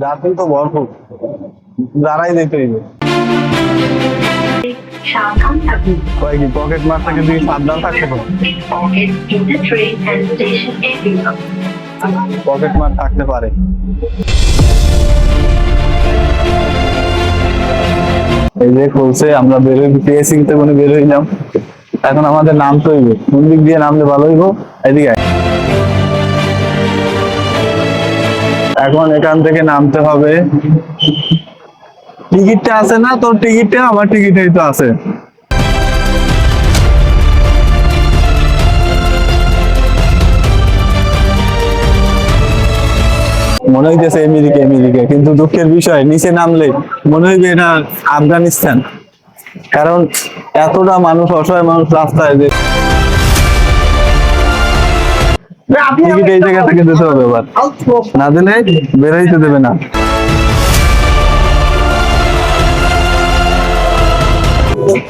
যাত্রী তো ভরপুর, দাঁড়াই যেতে হইবে। সাবধান থাকুন। কয় কি পকেট মার থেকে তুই সাবধান থাকতে পারো? Pockets in the train and station area. Pocket মার থাকতে পারে। এই যে খুলছে, আমরা বেরোই পেয়েছি তো মানে বের হইলাম। এখন আমাদের নামতে হইবে, কোন দিক দিয়ে নামলে ভালো হইব? এদিকে আয়। এখন এখান থেকে নামতে হবে। টিকিটটা আছে না তোর? টিকিটটা আমার টিকিটেই তো আছে। মনে হইতেছে আমেরিকা আমেরিকা, কিন্তু দুঃখের বিষয় নিচে নামলে মনে হইবে এটা আফগানিস্তান, কারণ এতটা মানুষ, অসহায় মানুষ রাস্তায়। যে টিকিট এই জায়গা থেকে দিতে হবে, এবার না দিলে বেরোইতে দেবে না।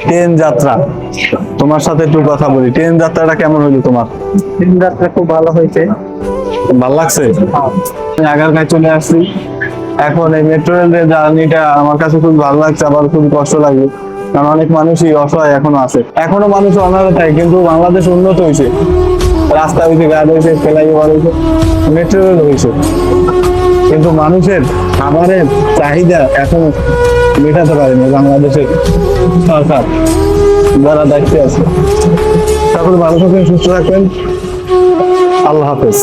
ট্রেন যাত্রা, তোমার সাথে একটু কথা বলি। ট্রেন যাত্রাটা কেমন হইলো তোমার? ট্রেন যাত্রা খুব ভালো হয়েছে। ভালো লাগছে? আগারগাঁও চলে আসছি। এখন এই মেট্রো রেলের জার্নিটা আমার কাছে খুব ভালো লাগছে, আবার খুব কষ্ট লাগে, কারণ অনেক মানুষই অসহায় এখনো আছে। এখনো মানুষ অনারে থাকে, কিন্তু বাংলাদেশ উন্নত হয়েছে, রাস্তা হয়েছে, গাছ হয়েছে, ফ্লাইওভার হয়েছে, মেট্রো রেল হয়েছে, কিন্তু মানুষের খাবারের চাহিদা এখন মেটাতে পারেনি বাংলাদেশের সরকার যারা দায়িত্বে আছে। সকলে ভালো থাকবেন, সুস্থ থাকবেন। আল্লাহ হাফেজ।